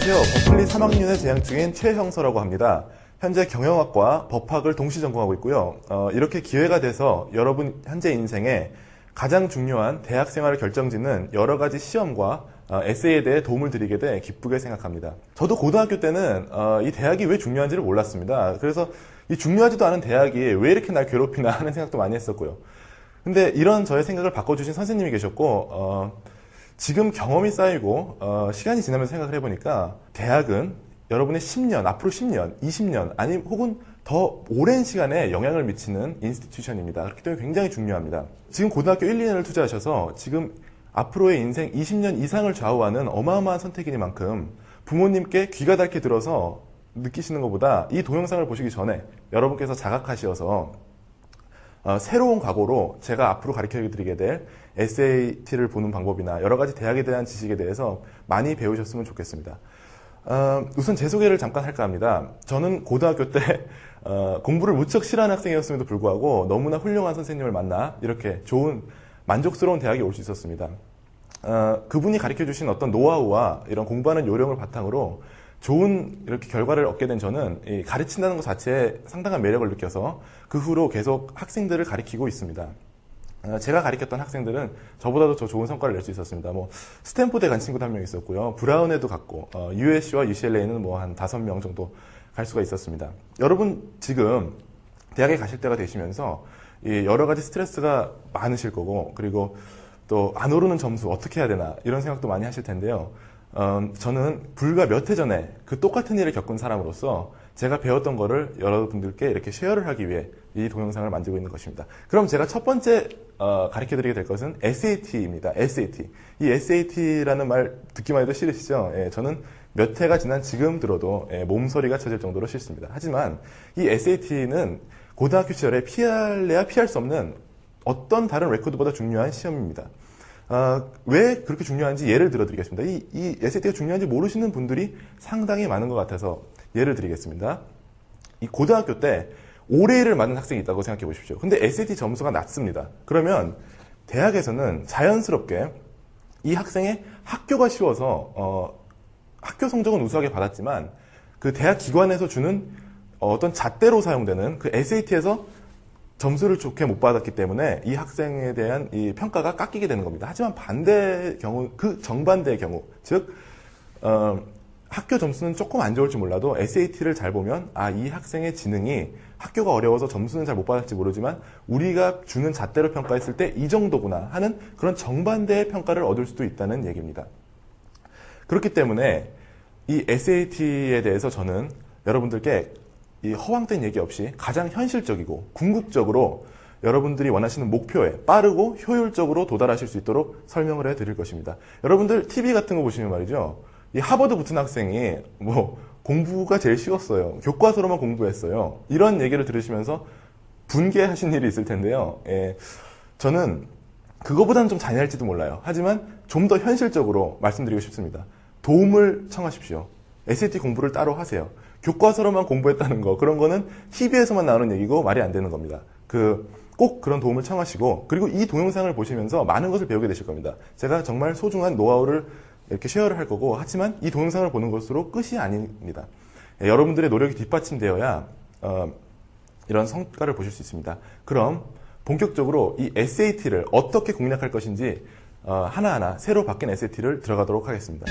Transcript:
안녕하세요. 버클리 3학년에 재학 중인 최형서라고 합니다. 현재 경영학과 법학을 동시 전공하고 있고요. 이렇게 기회가 돼서 여러분 현재 인생에 가장 중요한 대학 생활을 결정짓는 여러 가지 시험과 에세이에 대해 도움을 드리게 돼 기쁘게 생각합니다. 저도 고등학교 때는 이 대학이 왜 중요한지를 몰랐습니다. 그래서 이 중요하지도 않은 대학이 왜 이렇게 날 괴롭히나 하는 생각도 많이 했었고요. 근데 이런 저의 생각을 바꿔주신 선생님이 계셨고 지금 경험이 쌓이고 시간이 지나면서 생각을 해보니까 대학은 여러분의 10년, 앞으로 10년, 20년 아니 혹은 더 오랜 시간에 영향을 미치는 인스티튜션입니다. 그렇기 때문에 굉장히 중요합니다. 지금 고등학교 1, 2년을 투자하셔서 지금 앞으로의 인생 20년 이상을 좌우하는 어마어마한 선택이니만큼 부모님께 귀가 닳게 들어서 느끼시는 것보다 이 동영상을 보시기 전에 여러분께서 자각하시어서 새로운 각오로 제가 앞으로 가르쳐드리게 될 SAT를 보는 방법이나 여러 가지 대학에 대한 지식에 대해서 많이 배우셨으면 좋겠습니다. 우선 제 소개를 잠깐 할까 합니다. 저는 고등학교 때 공부를 무척 싫어하는 학생이었음에도 불구하고 너무나 훌륭한 선생님을 만나 이렇게 좋은 만족스러운 대학에 올 수 있었습니다. 그분이 가르쳐주신 어떤 노하우와 이런 공부하는 요령을 바탕으로 좋은 이렇게 결과를 얻게 된 저는 이 가르친다는 것 자체에 상당한 매력을 느껴서 그 후로 계속 학생들을 가르치고 있습니다. 제가 가르쳤던 학생들은 저보다도 더 좋은 성과를 낼 수 있었습니다. 스탠포드에 간 친구도 한 명 있었고요. 브라운에도 갔고, USC와 UCLA는 한 5명 정도 갈 수가 있었습니다. 여러분 지금 대학에 가실 때가 되시면서 여러 가지 스트레스가 많으실 거고, 그리고 또 안 오르는 점수 어떻게 해야 되나 이런 생각도 많이 하실 텐데요. 저는 불과 몇 해 전에 그 똑같은 일을 겪은 사람으로서 제가 배웠던 거를 여러분들께 이렇게 쉐어를 하기 위해 이 동영상을 만들고 있는 것입니다. 그럼 제가 첫 번째 가르쳐드리게 될 것은 SAT입니다. SAT. 이 SAT라는 말 듣기만 해도 싫으시죠? 저는 몇 해가 지난 지금 들어도 몸서리가 쳐질 정도로 싫습니다. 하지만 이 SAT는 고등학교 시절에 피할래야 피할 수 없는 어떤 다른 레코드보다 중요한 시험입니다. 왜 그렇게 중요한지 예를 들어드리겠습니다. 이 SAT가 중요한지 모르시는 분들이 상당히 많은 것 같아서 예를 드리겠습니다. 이 고등학교 때 5레일을 맞는 학생이 있다고 생각해 보십시오. 근데 SAT 점수가 낮습니다. 그러면 대학에서는 자연스럽게 이 학생의 학교가 쉬워서 학교 성적은 우수하게 받았지만 그 대학 기관에서 주는 어떤 잣대로 사용되는 그 SAT에서 점수를 좋게 못 받았기 때문에 이 학생에 대한 이 평가가 깎이게 되는 겁니다. 하지만 반대의 경우, 그 정반대의 경우, 즉 학교 점수는 조금 안 좋을지 몰라도 SAT를 잘 보면 이 학생의 지능이 학교가 어려워서 점수는 잘 못 받았지 모르지만 우리가 주는 잣대로 평가했을 때 이 정도구나 하는 그런 정반대의 평가를 얻을 수도 있다는 얘기입니다. 그렇기 때문에 이 SAT에 대해서 저는 여러분들께 이 허황된 얘기 없이 가장 현실적이고 궁극적으로 여러분들이 원하시는 목표에 빠르고 효율적으로 도달하실 수 있도록 설명을 해드릴 것입니다. 여러분들 TV 같은 거 보시면 말이죠. 이 하버드 붙은 학생이 공부가 제일 쉬웠어요. 교과서로만 공부했어요. 이런 얘기를 들으시면서 분개하신 일이 있을 텐데요. 저는 그거보다는 좀 잔인할지도 몰라요. 하지만 좀 더 현실적으로 말씀드리고 싶습니다. 도움을 청하십시오. SAT 공부를 따로 하세요. 교과서로만 공부했다는 거, 그런 거는 TV에서만 나오는 얘기고 말이 안 되는 겁니다. 꼭 그런 도움을 청하시고, 그리고 이 동영상을 보시면서 많은 것을 배우게 되실 겁니다. 제가 정말 소중한 노하우를 이렇게 쉐어를 할 거고, 하지만 이 동영상을 보는 것으로 끝이 아닙니다. 여러분들의 노력이 뒷받침되어야 이런 성과를 보실 수 있습니다. 그럼 본격적으로 이 SAT를 어떻게 공략할 것인지 하나하나 새로 바뀐 SAT를 들어가도록 하겠습니다.